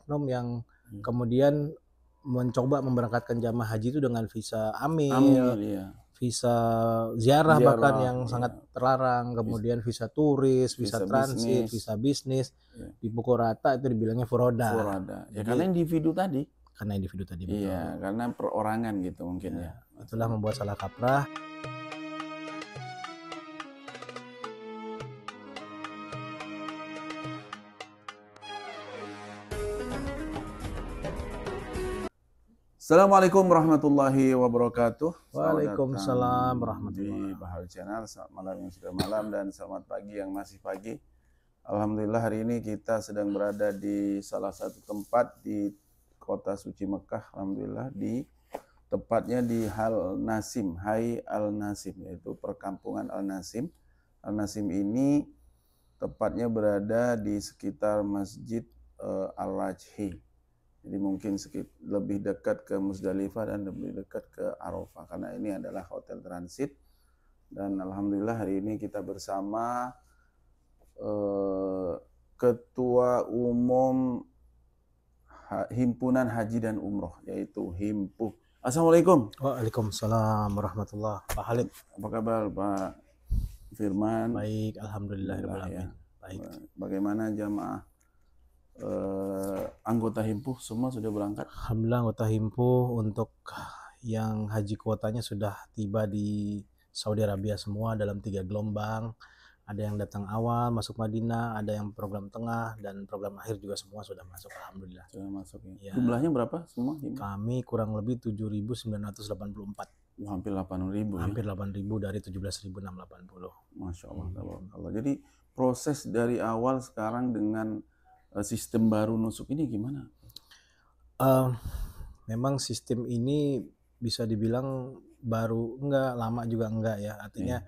oknum yang kemudian mencoba memberangkatkan jamaah haji itu dengan visa amil, iya. visa ziarah bahkan yang Iya. sangat terlarang, kemudian visa turis, visa Visa transit, bisnis. visa bisnis, Iya. dipukul rata itu dibilangnya furoda. Furada. Ya Jadi karena individu tadi. karena individu tadi betul. Iya, karena perorangan gitu mungkin ya. Itulah membuat salah kaprah. Assalamualaikum warahmatullahi wabarakatuh. Waalaikumsalam Di warahmatullahi. Bahar Channel. Selamat malam yang sudah malam dan selamat pagi yang masih pagi. Alhamdulillah hari ini kita sedang berada di salah satu tempat di kota suci Mekah. Alhamdulillah tepatnya di Al Nasim, Hai Al Nasim, yaitu perkampungan Al Nasim. Al Nasim ini tepatnya berada di sekitar Masjid Al-Rajhi. Jadi mungkin lebih dekat ke Musdalifah dan lebih dekat ke Arafah karena ini adalah hotel transit. Dan alhamdulillah hari ini kita bersama Ketua Umum Himpunan Haji dan Umroh, yaitu Himpuh. Assalamualaikum. Waalaikumsalam warahmatullahi. Pak Halid. Apa kabar Pak Firman? Baik, alhamdulillah. Ya. Baik. Bagaimana jamaah anggota Himpuh semua sudah berangkat? Alhamdulillah anggota Himpuh untuk yang haji kuotanya sudah tiba di Saudi Arabia semua dalam 3 gelombang. Ada yang datang awal masuk Madinah, ada yang program tengah dan program akhir juga semua sudah masuk, alhamdulillah. Sudah masuk ya. Ya. Jumlahnya berapa semua? Kami kurang lebih 7.984. Hampir 8.000 ya. Hampir 8.000 dari 17.680. Masya Allah. Jadi proses dari awal sekarang dengan sistem baru nusuk ini gimana? Memang sistem ini bisa dibilang baru enggak, lama juga enggak ya. Artinya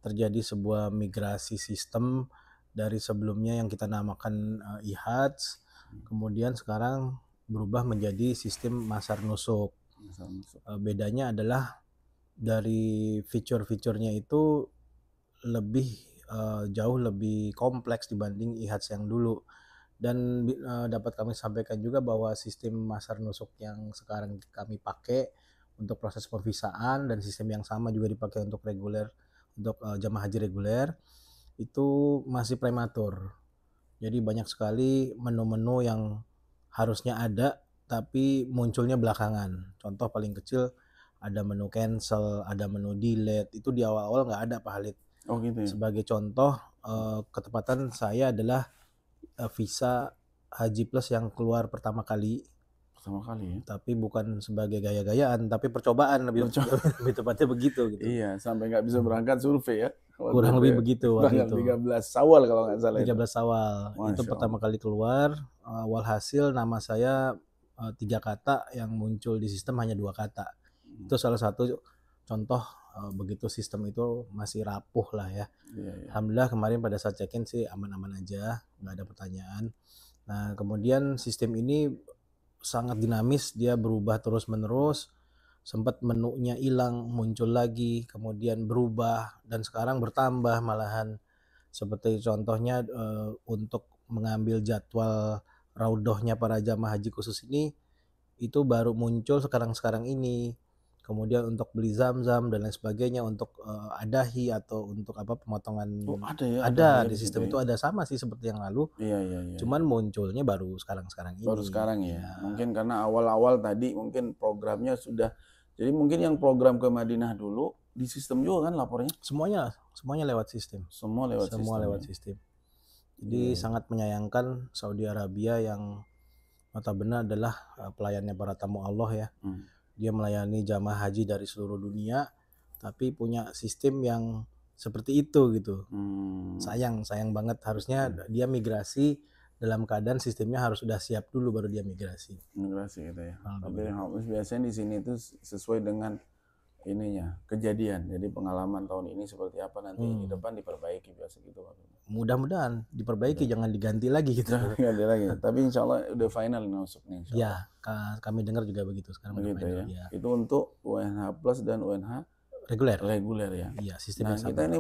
terjadi sebuah migrasi sistem dari sebelumnya yang kita namakan IHADS, kemudian sekarang berubah menjadi sistem Masar Nusuk. Bedanya adalah dari fitur-fiturnya itu lebih jauh lebih kompleks dibanding IHADS yang dulu. Dan dapat kami sampaikan juga bahwa sistem Masar Nusuk yang sekarang kami pakai untuk proses pervisaan dan sistem yang sama juga dipakai untuk reguler, untuk jamaah haji reguler itu masih prematur. Jadi banyak sekali menu-menu yang harusnya ada tapi munculnya belakangan. Contoh paling kecil ada menu cancel, ada menu delete, itu di awal-awal nggak ada Pak Halid. Oh gitu ya. Sebagai contoh, ketepatan saya adalah visa Haji Plus yang keluar pertama kali ya. Tapi bukan sebagai gaya-gayaan, tapi percobaan lebih tepatnya begitu gitu. Iya, sampai nggak bisa berangkat survei ya. Kurang lebih begitu waktu itu. 13 Syawal kalau nggak salah. 13 Syawal itu pertama kali keluar. Walhasil nama saya 3 kata, yang muncul di sistem hanya 2 kata. Itu salah satu contoh begitu sistem itu masih rapuh lah ya. Iya. Alhamdulillah kemarin pada saat check-in sih aman-aman aja, nggak ada pertanyaan. Nah kemudian sistem ini sangat dinamis, dia berubah terus-menerus. Sempat menunya hilang, muncul lagi, kemudian berubah, dan sekarang bertambah malahan. Seperti contohnya untuk mengambil jadwal raudhohnya para jamaah haji khusus ini, itu baru muncul sekarang-sekarang ini. Kemudian untuk beli zam-zam dan lain sebagainya, untuk adahi atau untuk pemotongan, ada di sistem itu ada, sama sih seperti yang lalu. Iya. Cuman munculnya baru sekarang ini. Baru sekarang ya. Mungkin karena awal-awal tadi mungkin programnya sudah. Jadi mungkin yang program ke Madinah dulu di sistem juga kan lapornya? Semuanya lewat sistem. Semua lewat sistem. Jadi sangat menyayangkan Saudi Arabia yang notabene adalah pelayannya para tamu Allah ya. Dia melayani jamaah haji dari seluruh dunia, tapi punya sistem yang seperti itu gitu. Sayang banget, harusnya dia migrasi dalam keadaan sistemnya harus sudah siap dulu baru dia migrasi gitu ya. Tapi biasanya di sini itu sesuai dengan ininya kejadian. Jadi pengalaman tahun ini seperti apa, nanti di depan diperbaiki biasa gitu. Mudah-mudahan diperbaiki, jangan diganti lagi gitu. Ganti lagi. Tapi insya Allah udah final nusuk nih. Ya, kami dengar juga begitu sekarang. Begitu ya. Itu untuk UNH Plus dan UNH reguler. Reguler ya. Iya, sistem Nah, yang kita sama. ini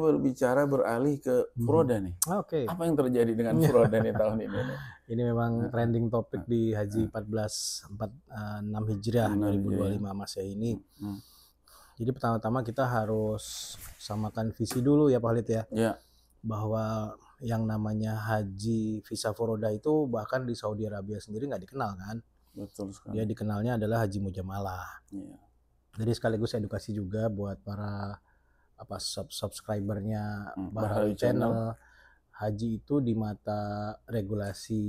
beralih ke furoda nih. Oke. Apa yang terjadi dengan furoda nih tahun ini nih? Ini memang Heeh, trending topik di Haji heeh, 1446 Hijriah 6 Hijriah. 2025 Masehi ini. Hmm. Jadi pertama-tama kita harus samakan visi dulu ya Pak Khalid ya. Ya, Bahwa yang namanya haji visa furoda itu bahkan di Saudi Arabia sendiri nggak dikenal kan. betul Dia sekali. dikenalnya adalah haji mujamalah. Iya. Jadi sekaligus edukasi juga buat para subscribernya Bahrawi Bahrawi Channel. Channel. Haji itu di mata regulasi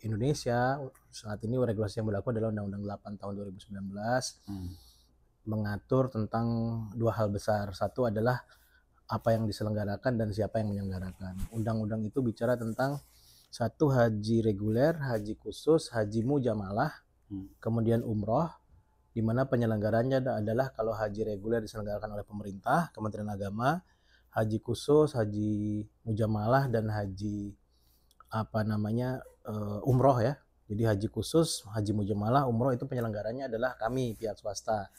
Indonesia saat ini regulasi yang berlaku adalah Undang-Undang 8 tahun 2019 mengatur tentang dua hal besar. Satu adalah apa yang diselenggarakan dan siapa yang menyelenggarakan. Undang-undang itu bicara tentang satu haji reguler, haji khusus, haji mujamalah, kemudian umroh, di mana penyelenggaranya adalah kalau haji reguler diselenggarakan oleh pemerintah, Kementerian Agama, haji khusus, haji mujamalah, dan haji umroh ya. Jadi haji khusus, haji mujamalah, umroh itu penyelenggaranya adalah kami pihak swasta.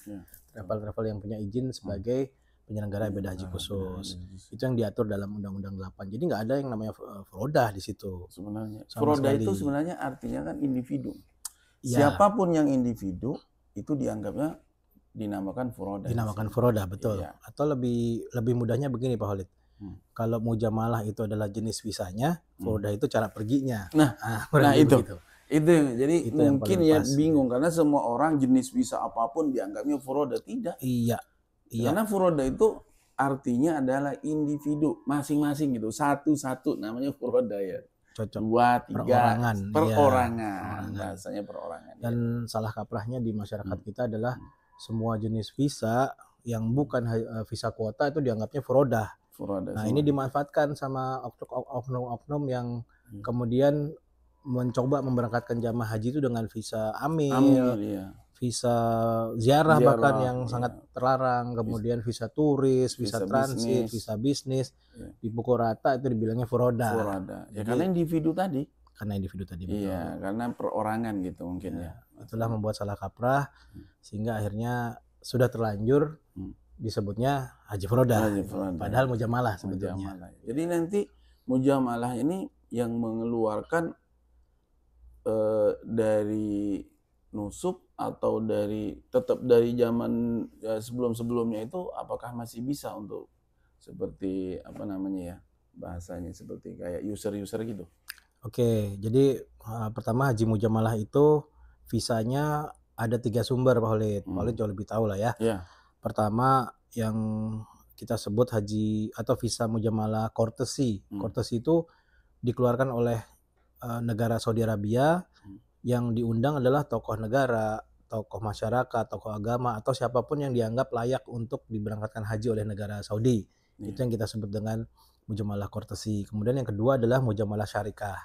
Travel-travel yang punya izin sebagai penyelenggara ibadah haji khusus. Itu yang diatur dalam Undang-Undang 8. Jadi nggak ada yang namanya furoda di situ. Sebenarnya Sama furoda sekali. itu sebenarnya artinya kan individu. Ya, Siapapun yang individu itu dianggapnya dinamakan furoda. dinamakan furoda, betul. Iya. Atau lebih mudahnya begini Pak Khalid. Kalau mujamalah itu adalah jenis visanya, furoda itu cara perginya. Nah itu. Begitu. Itu jadi Itu yang mungkin paling ya pas. bingung karena semua orang jenis visa apapun dianggapnya furoda. Tidak. Iya. Karena furoda itu artinya adalah individu masing-masing gitu. Satu-satu namanya furoda ya. Cocok. 2, 3 Perorangan. perorangan. Bahasanya perorangan. Dan salah kaprahnya di masyarakat kita adalah semua jenis visa yang bukan visa kuota itu dianggapnya furoda. Nah, ini dimanfaatkan sama oknum-oknum yang kemudian mencoba memberangkatkan jamaah haji itu dengan visa amil, iya. visa ziarah bahkan yang sangat terlarang, kemudian visa turis, visa transit, visa bisnis, dipukul rata itu dibilangnya furoda. Ya, karena individu tadi. Betul. Iya, karena perorangan gitu mungkin ya. Itulah membuat salah kaprah sehingga akhirnya sudah terlanjur disebutnya haji furoda. Padahal mujamalah sebetulnya. Jadi nanti mujamalah ini yang mengeluarkan dari nusuk atau tetap dari zaman sebelum-sebelumnya itu apakah masih bisa untuk seperti apa namanya ya bahasanya seperti kayak user gitu. Oke, jadi pertama haji mujamalah itu visanya ada 3 sumber Pak Khalid. Pak Khalid jauh lebih tahu lah ya. Pertama yang kita sebut haji atau visa mujamalah courtesy. Courtesy itu dikeluarkan oleh negara Saudi Arabia yang diundang adalah tokoh negara, tokoh masyarakat, tokoh agama atau siapapun yang dianggap layak untuk diberangkatkan haji oleh negara Saudi. Itu yang kita sebut dengan mujamalah courtesy. Kemudian yang kedua adalah mujamalah syarikah.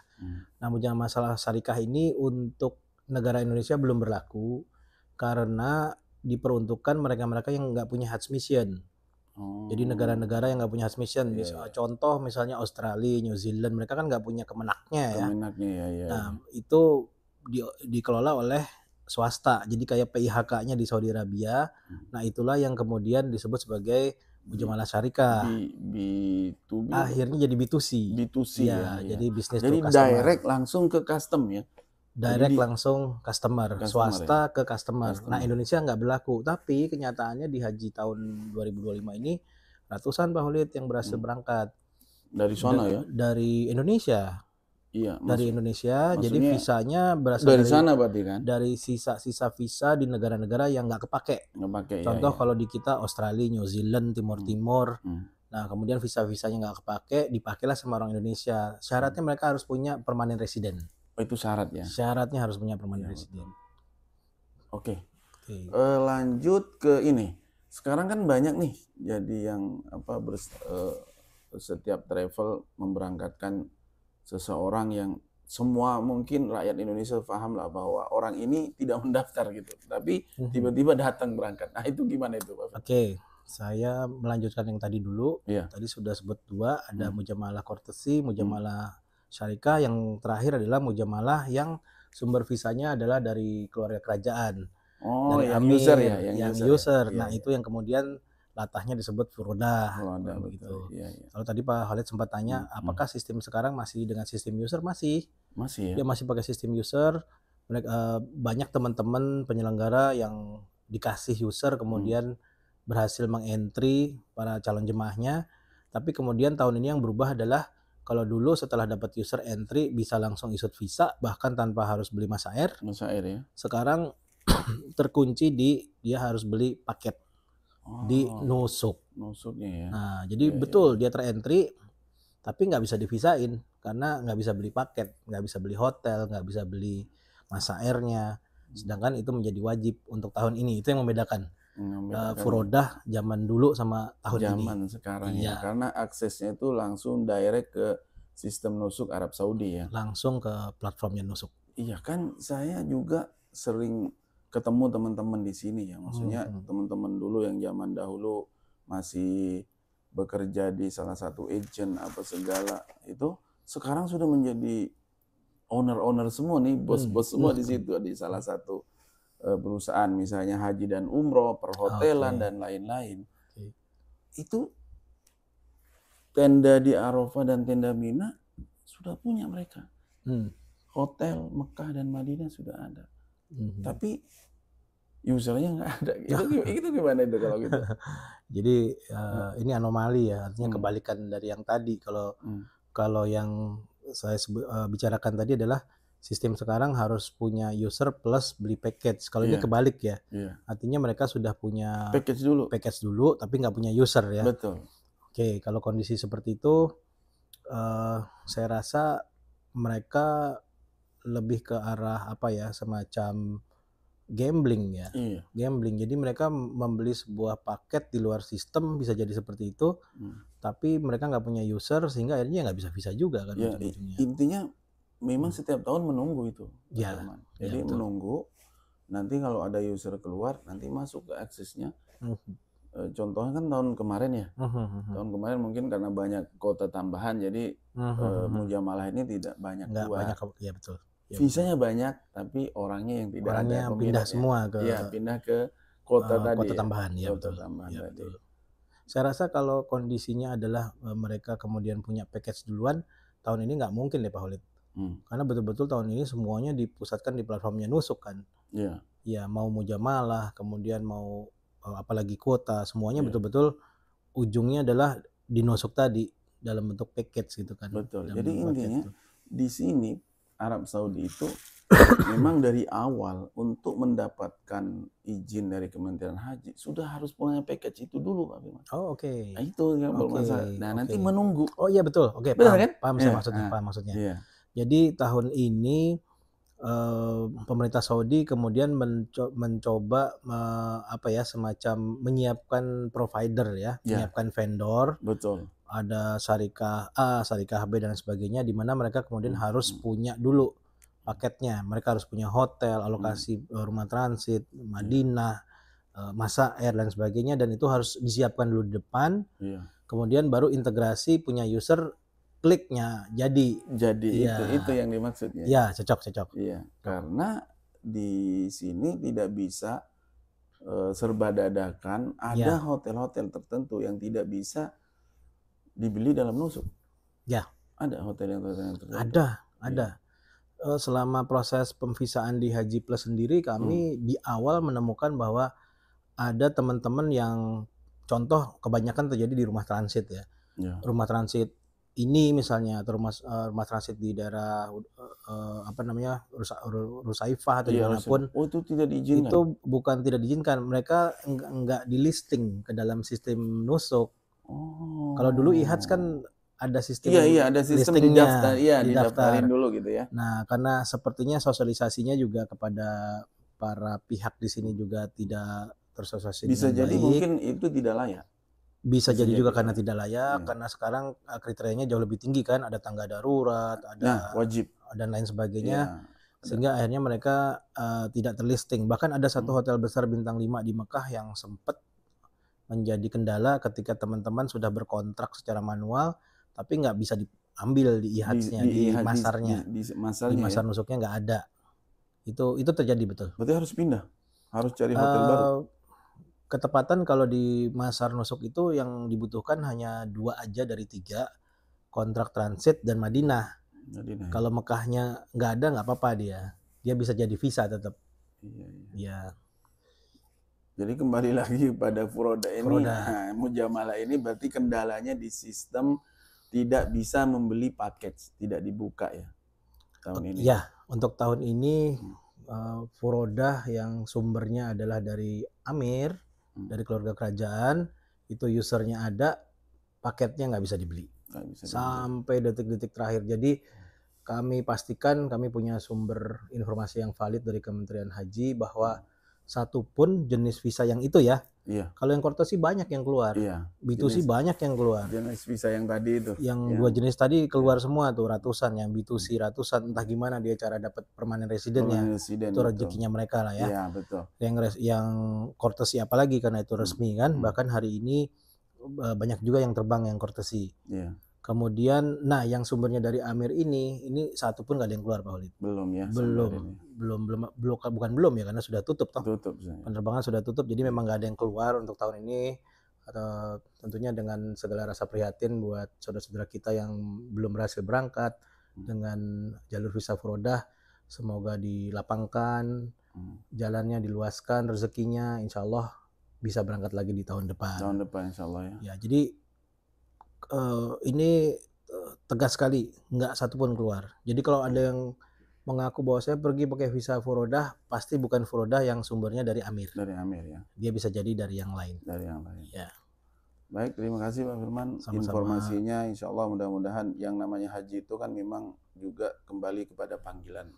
Nah, mujamalah syarikah ini untuk negara Indonesia belum berlaku karena diperuntukkan mereka-mereka yang nggak punya Hajj mission. Jadi negara-negara yang nggak punya Hajj mission, contoh misalnya Australia, New Zealand, mereka kan nggak punya kemenaknya ya. Nah, itu dikelola oleh swasta. Jadi kayak PIHK-nya di Saudi Arabia. Nah, itulah yang kemudian disebut sebagai mujamalah syarikah. B2B. Akhirnya jadi B2C. Ya. Jadi bisnis jadi to customer. direct langsung ke custom ya. Direct langsung customer, swasta ke customer. Nah, Indonesia nggak berlaku, tapi kenyataannya di haji tahun 2025 ini ratusan Pak Khalid yang berhasil berangkat dari sana ya. Dari Indonesia. Iya, dari Indonesia, jadi visanya berasal dari sana berarti kan? Dari sisa-sisa visa di negara-negara yang nggak kepake. Contoh kalau di kita Australia, New Zealand, Timur Timur. Nah, kemudian visa-visanya nggak kepake, dipakailah sama orang Indonesia. Syaratnya mereka harus punya permanent resident. Oh, itu syarat ya? Syaratnya harus punya permanent resident. Oke. Lanjut ke ini. Sekarang kan banyak nih, jadi yang setiap travel memberangkatkan seseorang yang semua mungkin rakyat Indonesia paham lah bahwa orang ini tidak mendaftar gitu, tapi tiba-tiba datang berangkat. Nah, itu gimana itu Pak? Oke, saya melanjutkan yang tadi dulu. Tadi sudah sebut 2, ada mujamalah courtesy, mujamalah syarikah, yang terakhir adalah mujamalah yang sumber visanya adalah dari keluarga kerajaan. Oh, dari yang amir, user ya, yang user. Nah, itu yang kemudian latahnya disebut Furodah, Oh, ada betul. begitu. Iya, iya. Kalau tadi Pak Khalid sempat tanya, apakah sistem sekarang masih dengan sistem user? Masih. Masih ya? Dia masih pakai sistem user. Banyak teman-teman penyelenggara yang dikasih user kemudian berhasil meng-entry para calon jemaahnya. Tapi kemudian tahun ini yang berubah adalah kalau dulu setelah dapat user entry bisa langsung isut visa bahkan tanpa harus beli masa air. Masa air ya? Sekarang terkunci di dia harus beli paket di Oh, Nusuk. nusuknya ya. Nah, jadi Iya, iya, betul iya. dia terentry tapi nggak bisa divisain karena nggak bisa beli paket, nggak bisa beli hotel, nggak bisa beli masa airnya. Sedangkan itu menjadi wajib untuk tahun ini. Itu yang membedakan Membedakan Furodah zaman dulu sama tahun ini. zaman sekarang ya, Iya, karena aksesnya itu langsung direct ke sistem nusuk Arab Saudi ya. langsung ke platformnya Nusuk. Iya kan, saya juga sering ketemu teman-teman di sini ya, maksudnya teman-teman dulu yang zaman dahulu masih bekerja di salah satu agent apa segala itu sekarang sudah menjadi owner-owner semua nih, bos-bos semua di situ di salah satu perusahaan misalnya haji dan umroh, perhotelan dan lain-lain. Itu tenda di Arafah dan tenda Mina sudah punya mereka. Hotel Mekah dan Madinah sudah ada. Tapi usernya nggak ada. Itu gimana itu kalau gitu? Jadi ini anomali ya, artinya kebalikan dari yang tadi. Kalau yang saya bicarakan tadi adalah sistem sekarang harus punya user plus beli package. Kalau ini kebalik ya, artinya mereka sudah punya package dulu tapi nggak punya user ya. Betul. Oke, kalau kondisi seperti itu, saya rasa mereka lebih ke arah apa ya, semacam gambling ya. Gambling. Jadi mereka membeli sebuah paket di luar sistem, bisa jadi seperti itu, tapi mereka nggak punya user sehingga akhirnya nggak bisa visa juga kan ya, ujung-ujungnya. Intinya memang setiap tahun menunggu itu. Ya, jadi menunggu nanti kalau ada user keluar nanti masuk ke aksesnya. Contohnya kan tahun kemarin ya. Tahun kemarin mungkin karena banyak kota tambahan jadi mujamalah ini tidak banyak nggak keluar. banyak, ya betul. Ya, visanya banyak tapi orangnya yang tidak orangnya ada, pindah semua ke pindah ke kota tadi kota tambahan ya, kota betul. tambahan Ya, tadi. betul. Saya rasa kalau kondisinya adalah mereka kemudian punya package duluan, tahun ini nggak mungkin deh Pak Khalid. Karena betul-betul tahun ini semuanya dipusatkan di platformnya Nusuk kan. Iya. Ya mau mujamalah, kemudian mau apalagi kuota, semuanya betul-betul ujungnya adalah di Nusuk tadi dalam bentuk package gitu kan. Betul. Jadi intinya di sini Arab Saudi itu memang dari awal untuk mendapatkan izin dari Kementerian Haji sudah harus punya package itu dulu Pak Firman. Oh, oke. Nah, itu yang bermasalah. Nah, nanti menunggu. Oh iya betul. Oke, benar kan? Paham saya maksudnya, paham maksudnya. Iya. Jadi tahun ini pemerintah Saudi kemudian mencoba apa ya, semacam menyiapkan provider ya, menyiapkan vendor. Betul. Ada syarikah A, syarikah B dan sebagainya, di mana mereka kemudian harus punya dulu paketnya. Mereka harus punya hotel, alokasi rumah transit, Madinah, masa air dan sebagainya, dan itu harus disiapkan dulu di depan. Kemudian baru integrasi punya user, kliknya jadi itu yang dimaksudnya. Ya, cocok. Iya, karena di sini tidak bisa serba dadakan. Ada hotel-hotel tertentu yang tidak bisa dibeli dalam Nusuk. Ya. Ada hotel yang tertentu. Ada. Selama proses pemvisaan di Haji Plus sendiri, kami di awal menemukan bahwa ada teman-teman yang contoh kebanyakan terjadi di rumah transit ya. Rumah transit ini misalnya, atau rumah transit di daerah Rusaifah atau dimanapun. Oh, itu tidak diizinkan? Itu bukan tidak diizinkan, mereka enggak di listing ke dalam sistem Nusuk. Kalau dulu IHAJ kan ada sistem ada sistem didaftarin dulu gitu ya. Nah, karena sepertinya sosialisasinya juga kepada para pihak di sini juga tidak tersosialisasi bisa dengan jadi baik. Mungkin itu tidak layak. Bisa jadi juga karena tidak layak, karena sekarang kriterianya jauh lebih tinggi kan, ada tangga darurat, ada wajib dan lain sebagainya. Sehingga akhirnya mereka tidak terlisting. Bahkan ada satu hotel besar bintang 5 di Mekah yang sempat menjadi kendala ketika teman-teman sudah berkontrak secara manual, tapi nggak bisa diambil di IHAJ-nya, di masarnya. Di masar Nusuknya nggak ada. Itu terjadi betul. Berarti harus pindah, harus cari hotel baru. ketepatan kalau di Masar Nusuk itu yang dibutuhkan hanya 2 aja dari 3, kontrak transit dan Madinah. Jadi nah ya. Kalau Mekahnya nggak ada, nggak apa-apa dia. Dia bisa jadi visa tetap. Iya, iya. Iya, Jadi kembali lagi pada furoda ini, furoda. mujamalah ini berarti kendalanya di sistem tidak bisa membeli paket, tidak dibuka ya tahun ini. Iya, untuk tahun ini Hmm. furodah yang sumbernya adalah dari Amir, dari keluarga kerajaan, itu usernya ada, paketnya nggak bisa dibeli. Nggak bisa dibeli. Sampai detik-detik terakhir. Jadi kami pastikan kami punya sumber informasi yang valid dari Kementerian Haji bahwa satu pun jenis visa yang itu ya. Iya, Kalau yang courtesy banyak yang keluar. iya. B2C banyak yang keluar. Jenis visa yang tadi itu. Yang Yang 2 jenis tadi keluar semua tuh ratusan, yang B2C ratusan, entah gimana dia cara dapat permanent resident-nya. residen Itu betul. rezekinya mereka lah ya. Iya, betul. Yang courtesy apalagi karena itu resmi kan. Bahkan hari ini banyak juga yang terbang yang courtesy. Iya. Kemudian, nah yang sumbernya dari Amir ini satu pun nggak ada yang keluar Pak Khalid. Belum ya. Bukan belum ya karena sudah tutup toh. Tutup. Penerbangan sudah tutup, jadi memang nggak ada yang keluar untuk tahun ini. Atau tentunya dengan segala rasa prihatin buat saudara-saudara kita yang belum berhasil berangkat dengan jalur visa furodah, semoga dilapangkan, jalannya diluaskan, rezekinya, insya Allah bisa berangkat lagi di tahun depan. Tahun depan insya Allah ya. Ya, jadi ini tegas sekali, nggak satu pun keluar. Jadi kalau ada yang mengaku bahwa saya pergi pakai visa furodah, pasti bukan furodah yang sumbernya dari Amir. Dari Amir ya. Dia bisa jadi dari yang lain. Dari yang lain. Ya. Baik, terima kasih Pak Firman. Sama-sama. Informasinya insya Allah mudah-mudahan yang namanya haji itu kan memang juga kembali kepada panggilan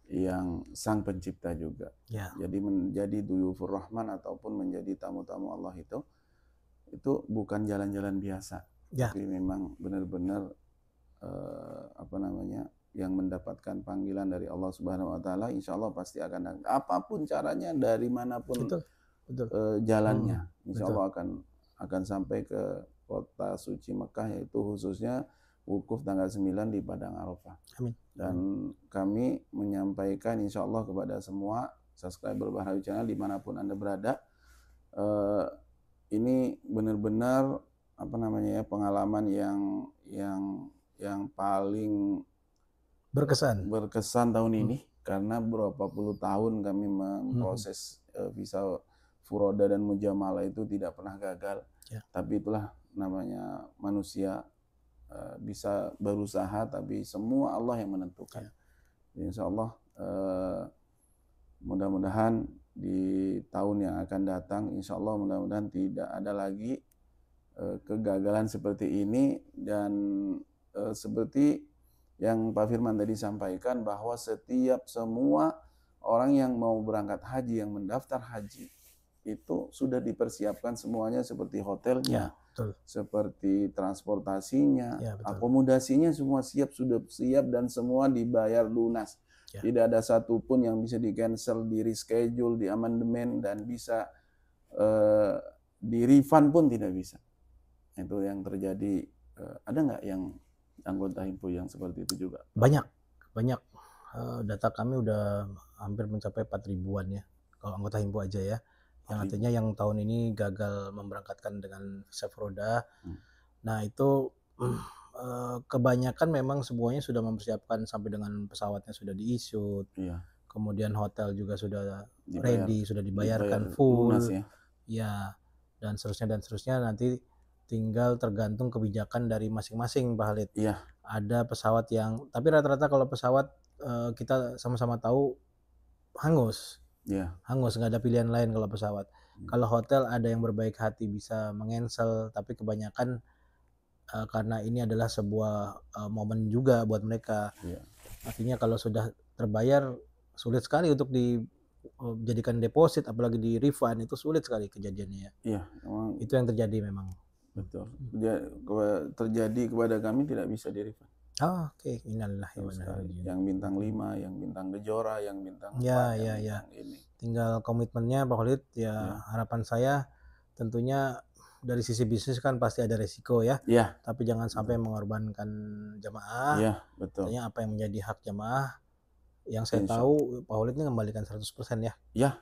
yang sang pencipta juga. Ya. Jadi menjadi duyufur rahman ataupun menjadi tamu-tamu Allah itu bukan jalan-jalan biasa. Ya. Tapi memang benar-benar yang mendapatkan panggilan dari Allah Subhanahu wa taala, insya Allah pasti akan apapun caranya, dari manapun jalannya, insya Allah akan sampai ke kota suci Mekah, yaitu khususnya wukuf tanggal 9 di Padang Arafah. Amin. Dan kami menyampaikan insya Allah kepada semua subscriber Bahrawi Channel dimanapun Anda berada, ini benar-benar pengalaman yang paling berkesan tahun ini, karena berapa puluh tahun kami memproses visa furoda dan mujamalah itu tidak pernah gagal. Ya. Tapi itulah namanya manusia, bisa berusaha tapi semua Allah yang menentukan. Ya. Insya Allah mudah-mudahan di tahun yang akan datang, insya Allah mudah-mudahan tidak ada lagi kegagalan seperti ini. Dan seperti yang Pak Firman tadi sampaikan, bahwa semua orang yang mau berangkat haji, yang mendaftar haji, itu sudah dipersiapkan semuanya, seperti hotelnya, seperti transportasinya, akomodasinya, semua sudah siap dan semua dibayar lunas. Tidak ada satupun yang bisa di-cancel, di-reschedule, di-amandemen, dan bisa di-refund pun tidak bisa. Itu yang terjadi. Ada nggak yang anggota Himpu yang seperti itu juga? Banyak. Data kami udah hampir mencapai 4.000-an ya, kalau anggota Himpu aja ya. Yang artinya yang tahun ini gagal memberangkatkan dengan visa furodah. Nah itu kebanyakan memang semuanya sudah mempersiapkan, sampai dengan pesawatnya sudah di-issue. Kemudian hotel juga sudah ready, sudah dibayarkan full. Ya, dan seterusnya nanti tinggal tergantung kebijakan dari masing-masing Pak Khalid. Ada pesawat yang, tapi rata-rata kalau pesawat kita sama-sama tahu hangus. Hangus, nggak ada pilihan lain kalau pesawat. Kalau hotel ada yang berbaik hati bisa mengcancel, tapi kebanyakan karena ini adalah sebuah momen juga buat mereka. Artinya kalau sudah terbayar, sulit sekali untuk dijadikan deposit, apalagi di refund, itu sulit sekali kejadiannya. Itu yang terjadi memang. Betul. Terjadi kepada kami, tidak bisa di refund. Oke. Innalillahi wa inna ilaihi raji'un. Yang bintang 5, yang bintang Kejora, yang bintang 4, ya. Ini. Tinggal komitmennya Pak Khalid ya. Harapan saya tentunya dari sisi bisnis kan pasti ada resiko ya. Tapi jangan sampai mengorbankan jamaah. Betul. Artinya apa yang menjadi hak jamaah, yang saya tahu Pak Khalid ini mengembalikan 100% ya. Ya.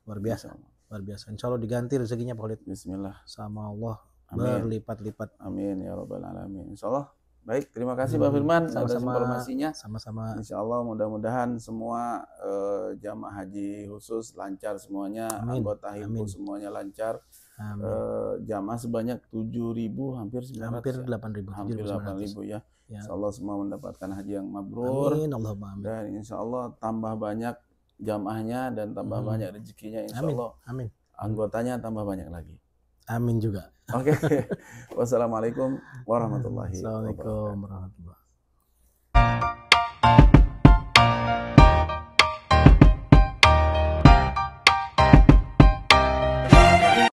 Luar biasa. luar biasa. Insya Allah diganti rezekinya Pak Khalid Bismillah. sama Allah Amin. berlipat-lipat. Amin ya rabbal alamin. Insyaallah. Baik, terima kasih Pak Firman atas Sama-sama, informasinya. sama-sama. Insyaallah mudah-mudahan semua jamaah haji khusus lancar semuanya, Amin, anggota Himpu amin. semuanya lancar. Amin. Jamaah sebanyak 7.000 hampir 900 Hampir ya. 8.000, Hampir 7.900. 8.000 ya. Ya. Insyaallah semua mendapatkan haji yang mabrur. Amin, Allahumma amin. Dan insyaallah tambah banyak jamaahnya dan tambah banyak rezekinya insyaallah. Amin. Anggotanya tambah banyak lagi. Amin juga. Oke. Wassalamualaikum warahmatullahi wabarakatuh. Assalamualaikum warahmatullahi wabarakatuh.